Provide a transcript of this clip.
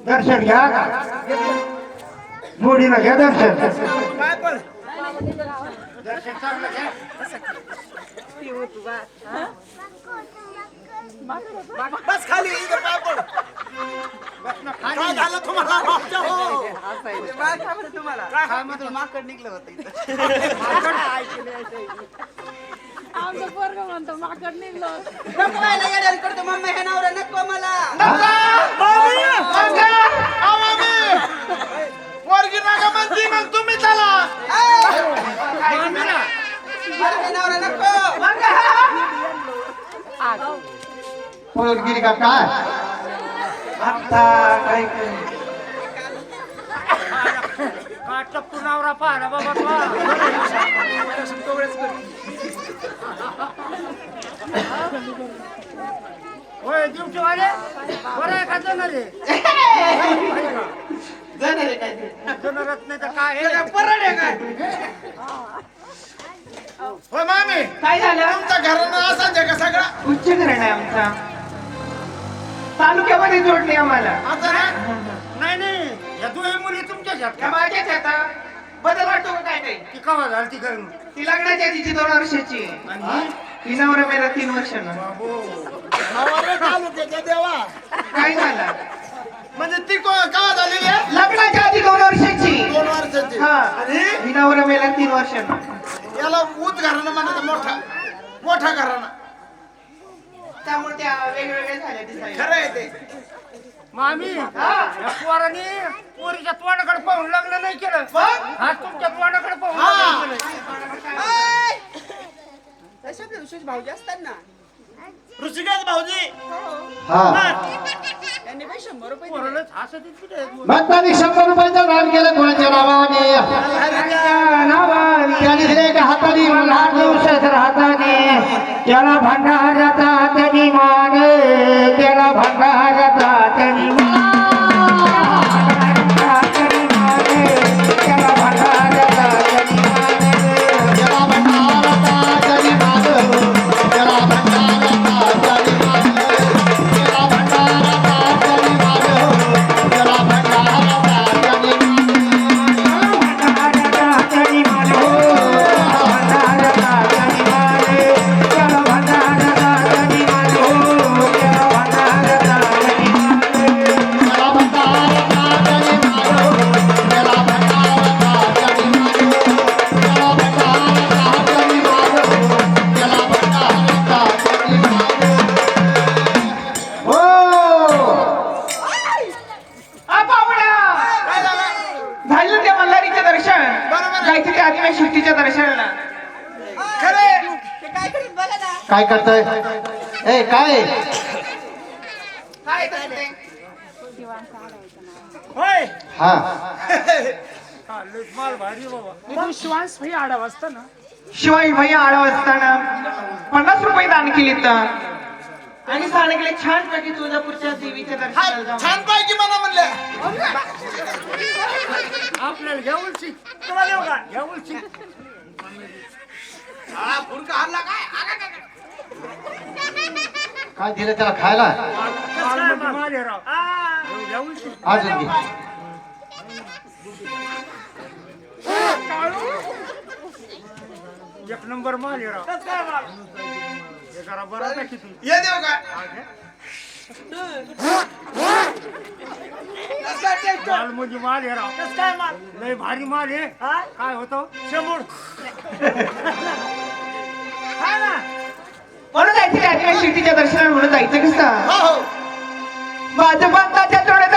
दर्शन घ्या जोडीला घ्या दर्शन बस खाली काय झालं तुम्हाला माकड निघलं होतं आमचं पोरग म्हणतो माकड निघलं करतो मम्मी हे नवरा नको मला पोरगी नका म्हणती मग तुम्ही चला नवरा नको पोरगी का काय आता काय टप्पू नवरा पाहला बाबा होय दिवशीवाले बरं आहे का जाणार रे जाणारच नाही तर काय परड आहे काय हो मामी काय झालं तुमच्या घरानं असाच आहे का सगळा उच्च घरण आहे आमचा तालुक्यामध्ये जोडले आम्हाला आता ना नाही नाही या दोन्ही मुली तुमच्याच आहेत त्या का माझ्याच आता बदल वाटतो का काय काही ती कवा झाली ती करून ती लग्नाच्या आधीची 2 वर्षाची ती नवरा मेला 3 वर्षानं नवरा तालुक्याच्या देवा काय झालं म्हणजे ती कवा झालेली आहे लग्नाच्या आधी 2 वर्षाची 2 वर्षाची हा आणि ही नवरा मेला 3 वर्षानं याला ऊत घराणं म्हणतात मोठा घराणं त्यामुळे त्या वेगवेगळ्या झाल्या दिसायला खरं आहे ते मामी या पोराने पोरीच्या तोंडाकडे पाहून लग्न नाही केलं हा तुमच्या तोंडाकडे पाहून लग्न केलं. तशाच विशेष भाऊजी असतात ना ऋषिकेश भाऊजी त्यांनी काही 100 रुपये दिले. पोरालाच हसत येत कुठे भक्तांनी 100 रुपयाचं दान केलं कोणाच्या नावाने त्याने दिले एका हाताने मला हात देऊ शस्त्र हाताने त्याला भंडाराचा हाताने मान त्याला भंडाराचा हाताने मान त्याला भंडाराचा हाताने मान त्याला भंडाराचा हाताने मान त्याला भंडाराचा हाताने मान त्याला भंडाराचा हाताने मान त्याला भंडाराचा हाताने मान भंडाराचा हाताने मान त्याला भंडाराचा काय करतोय ए काय काय तसं ते? होय हा हा, लय माल भारी बाबा. विश्वास भाई आडाव असता ना शिवाई भैया आळव असताना 50 रुपये दान केले तर आणि सांगितले छान पैकी तुळजापूरच्या देवीच्या हा, दर्शनाला जाऊ छान पैकी म्हणा म्हणलं आपल्याला घेऊन शिक. तुला देऊ का घेऊन शिक. हा फुडका हल्ला काय काय दिलं त्याला खायला मालमध्ये माल आहे राव. घेऊन शिक. अजून घे एक नंबर माल आहे राव. काय माल? हे जरा बरं का किती. ये देऊ का हा, घे. कसं काय टेस्ट? माल म्हणजे माल आहे राव. कसं काय माल लय भारी माल आहे. हा काय होतं शंभर हा ना म्हणून जायचं काय शिर्डीच्या दर्शनाला म्हणून जायचं कसं हो हो माझं बांधाच्या तोडत